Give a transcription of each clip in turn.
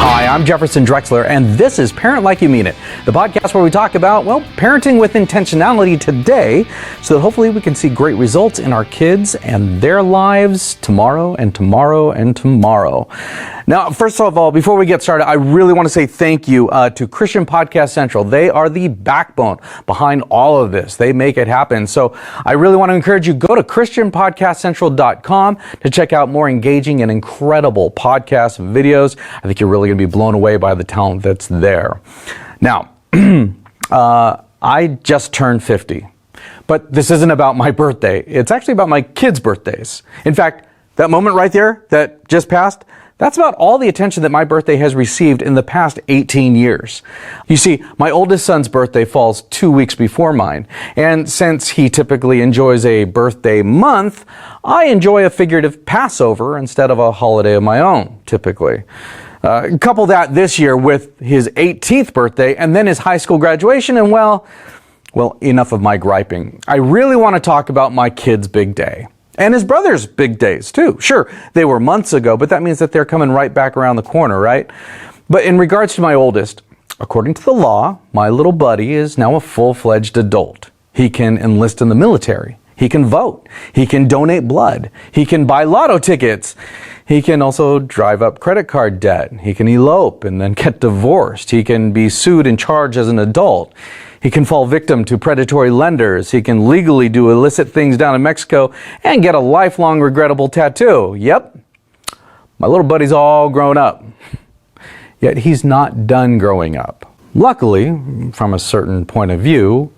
Hi, I'm Jefferson Drexler, and this is Parent Like You Mean It, the podcast where we talk about, well, parenting with intentionality today, so that hopefully we can see great results in our kids and their lives tomorrow and tomorrow and tomorrow. Now, first of all, before we get started, I really want to say thank you to Christian Podcast Central. They are the backbone behind all of this. They make it happen. So I really want to encourage you, go to ChristianPodcastCentral.com to check out more engaging and incredible podcasts and videos. I think you're really going to be blown away by the talent that's there. Now, I just turned 50, but this isn't about my birthday. It's actually about my kids' birthdays. In fact, that moment right there that just passed, that's about all the attention that my birthday has received in the past 18 years. You see, my oldest son's birthday falls 2 weeks before mine, and since he typically enjoys a birthday month, I enjoy a figurative Passover instead of a holiday of my own, typically. Couple that this year with his 18th birthday and then his high school graduation, and well, enough of my griping. I really want to talk about my kid's big day. And his brother's big days, too. Sure, they were months ago, but that means that they're coming right back around the corner, right? But in regards to my oldest, according to the law, my little buddy is now a full-fledged adult. He can enlist in the military. He can vote. He can donate blood. He can buy lotto tickets. He can also drive up credit card debt. He can elope and then get divorced. He can be sued and charged as an adult. He can fall victim to predatory lenders. He can legally do illicit things down in Mexico and get a lifelong regrettable tattoo. Yep, my little buddy's all grown up. Yet he's not done growing up. Luckily, from a certain point of view,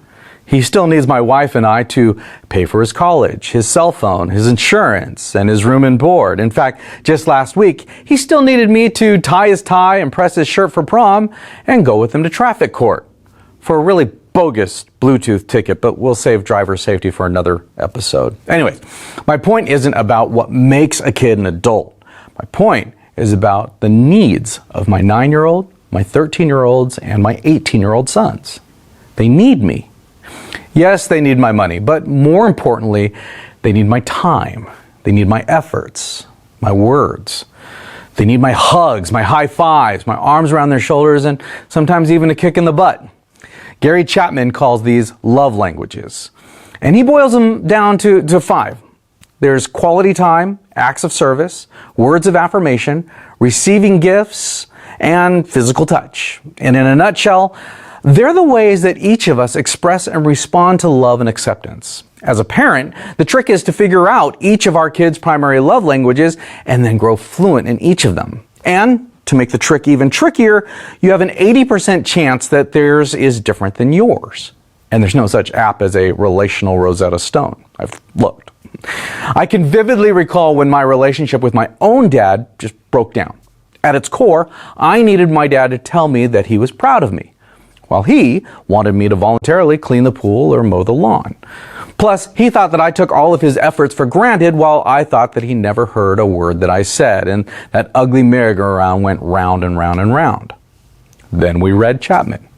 he still needs my wife and I to pay for his college, his cell phone, his insurance, and his room and board. In fact, just last week, he still needed me to tie his tie and press his shirt for prom and go with him to traffic court for a really bogus Bluetooth ticket, but we'll save driver safety for another episode. Anyways, my point isn't about what makes a kid an adult. My point is about the needs of my 9-year-old, my 13-year-olds, and my 18-year-old sons. They need me. Yes, they need my money, but more importantly, they need my time. They need my efforts, my words. They need my hugs, my high fives, my arms around their shoulders, and sometimes even a kick in the butt. Gary Chapman calls these love languages, and he boils them down to 5. There's quality time, acts of service, words of affirmation, receiving gifts, and physical touch. And in a nutshell, they're the ways that each of us express and respond to love and acceptance. As a parent, the trick is to figure out each of our kids' primary love languages and then grow fluent in each of them. And to make the trick even trickier, you have an 80% chance that theirs is different than yours. And there's no such app as a relational Rosetta Stone. I've looked. I can vividly recall when my relationship with my own dad just broke down. At its core, I needed my dad to tell me that he was proud of me, while he wanted me to voluntarily clean the pool or mow the lawn. Plus, he thought that I took all of his efforts for granted, while I thought that he never heard a word that I said, and that ugly merry-go-round went round and round and round. Then we read Chapman.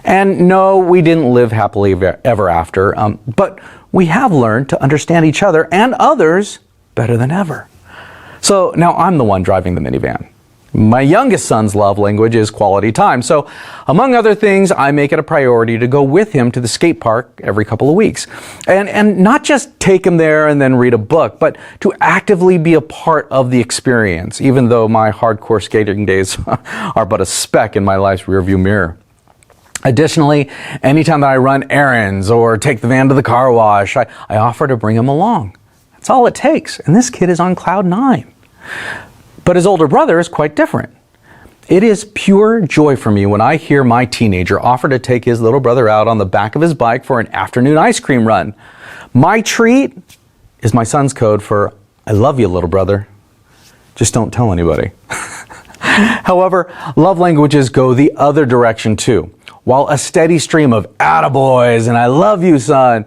And no, we didn't live happily ever after, but we have learned to understand each other and others better than ever. So now I'm the one driving the minivan. My youngest son's love language is quality time. So, among other things, I make it a priority to go with him to the skate park every couple of weeks. And not just take him there and then read a book, but to actively be a part of the experience, even though my hardcore skating days are but a speck in my life's rearview mirror. Additionally, anytime that I run errands or take the van to the car wash, I offer to bring him along. That's all it takes. And this kid is on cloud 9. But his older brother is quite different. It is pure joy for me when I hear my teenager offer to take his little brother out on the back of his bike for an afternoon ice cream run. My treat is my son's code for, I love you, little brother. Just don't tell anybody. However, love languages go the other direction too. While a steady stream of attaboys and I love you, son,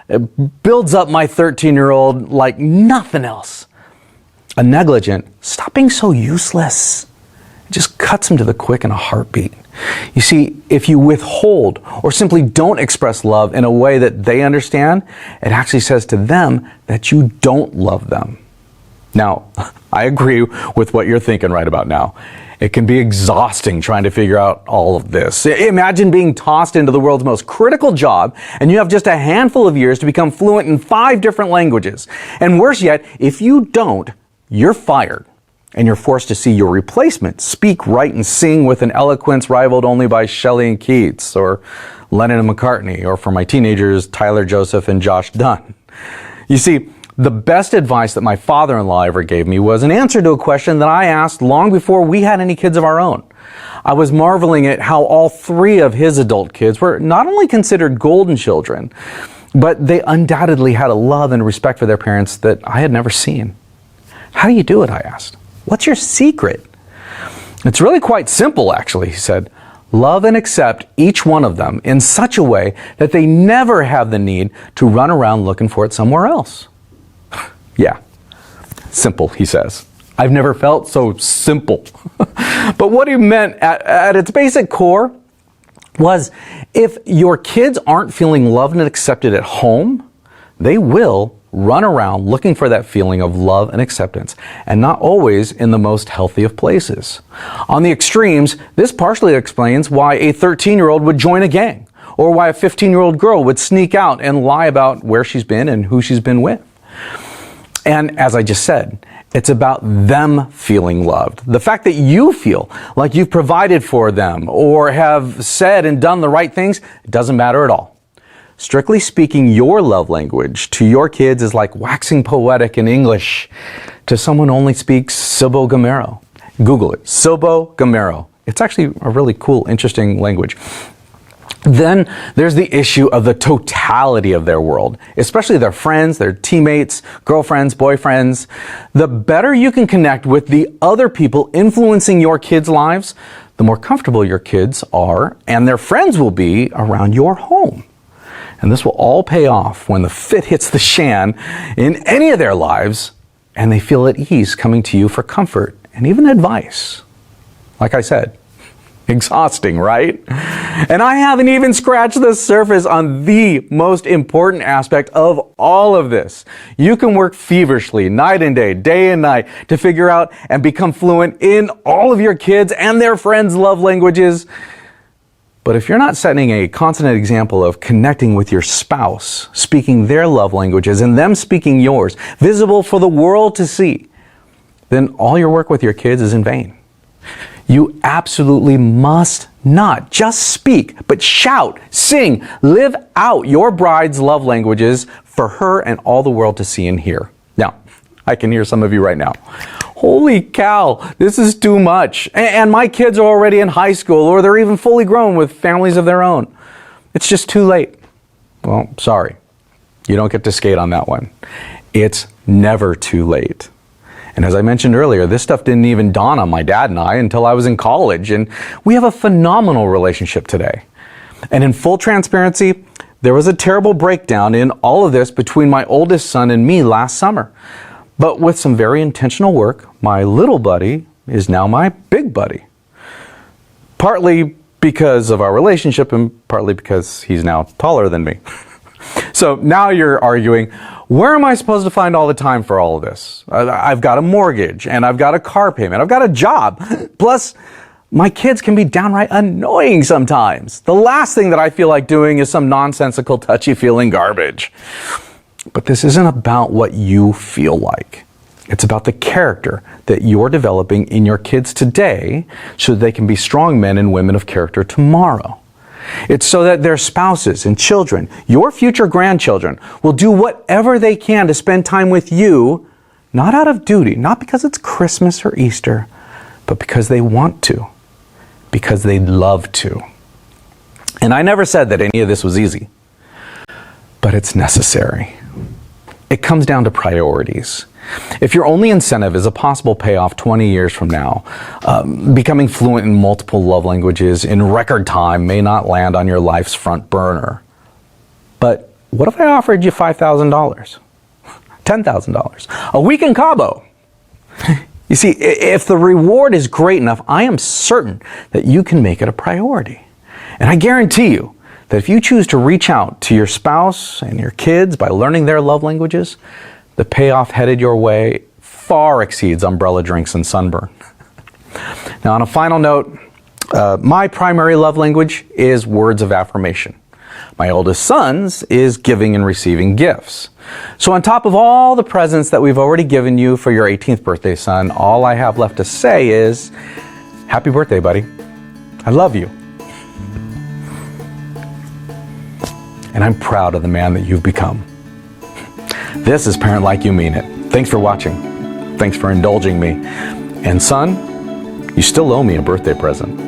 it builds up my 13-year-old like nothing else. A negligent, stop being so useless, just cuts them to the quick in a heartbeat. You see, if you withhold or simply don't express love in a way that they understand, it actually says to them that you don't love them. Now, I agree with what you're thinking right about now. It can be exhausting trying to figure out all of this. Imagine being tossed into the world's most critical job, and you have just a handful of years to become fluent in 5 different languages. And worse yet, if you don't, you're fired. And you're forced to see your replacement speak, write, and sing with an eloquence rivaled only by Shelley and Keats, or Lennon and McCartney, or for my teenagers, Tyler Joseph and Josh Dun. You see, the best advice that my father-in-law ever gave me was an answer to a question that I asked long before we had any kids of our own. I was marveling at how all 3 of his adult kids were not only considered golden children, but they undoubtedly had a love and respect for their parents that I had never seen. How do you do it? I asked. What's your secret? It's really quite simple, actually, he said. Love and accept each one of them in such a way that they never have the need to run around looking for it somewhere else. Yeah, simple, he says. I've never felt so simple. But what he meant at its basic core was if your kids aren't feeling loved and accepted at home, they will run around looking for that feeling of love and acceptance, and not always in the most healthy of places. On the extremes, this partially explains why a 13-year-old would join a gang, or why a 15-year-old girl would sneak out and lie about where she's been and who she's been with. And as I just said, it's about them feeling loved. The fact that you feel like you've provided for them or have said and done the right things, it doesn't matter at all. Strictly speaking, your love language to your kids is like waxing poetic in English to someone who only speaks Silbo-Gomero. Google it, Silbo-Gomero. It's actually a really cool, interesting language. Then there's the issue of the totality of their world, especially their friends, their teammates, girlfriends, boyfriends. The better you can connect with the other people influencing your kids' lives, the more comfortable your kids are and their friends will be around your home. And this will all pay off when the fit hits the shan in any of their lives and they feel at ease coming to you for comfort and even advice. Like I said, exhausting, right? And I haven't even scratched the surface on the most important aspect of all of this. You can work feverishly, night and day and night, to figure out and become fluent in all of your kids' and their friends' love languages. But if you're not setting a constant example of connecting with your spouse, speaking their love languages and them speaking yours, visible for the world to see, then all your work with your kids is in vain. You absolutely must not just speak, but shout, sing, live out your bride's love languages for her and all the world to see and hear. Now, I can hear some of you right now. Holy cow, this is too much. And my kids are already in high school, or they're even fully grown with families of their own. It's just too late. Well, sorry. You don't get to skate on that one. It's never too late. And as I mentioned earlier, this stuff didn't even dawn on my dad and I until I was in college, and we have a phenomenal relationship today. And in full transparency, there was a terrible breakdown in all of this between my oldest son and me last summer. But with some very intentional work, my little buddy is now my big buddy. Partly because of our relationship and partly because he's now taller than me. So now you're arguing, where am I supposed to find all the time for all of this? I've got a mortgage and I've got a car payment. I've got a job. Plus, my kids can be downright annoying sometimes. The last thing that I feel like doing is some nonsensical, touchy-feeling garbage. But this isn't about what you feel like. It's about the character that you're developing in your kids today so they can be strong men and women of character tomorrow. It's so that their spouses and children, your future grandchildren, will do whatever they can to spend time with you, not out of duty, not because it's Christmas or Easter, but because they want to, because they love to. And I never said that any of this was easy, but it's necessary. It comes down to priorities. If your only incentive is a possible payoff 20 years from now, becoming fluent in multiple love languages in record time may not land on your life's front burner. But what if I offered you $5,000? $10,000? A week in Cabo? You see, if the reward is great enough, I am certain that you can make it a priority. And I guarantee you that if you choose to reach out to your spouse and your kids by learning their love languages, the payoff headed your way far exceeds umbrella drinks and sunburn. Now, on a final note, my primary love language is words of affirmation. My oldest son's is giving and receiving gifts. So on top of all the presents that we've already given you for your 18th birthday, son, all I have left to say is, happy birthday, buddy. I love you. And I'm proud of the man that you've become. This is Parent Like You Mean It. Thanks for watching. Thanks for indulging me. And son, you still owe me a birthday present.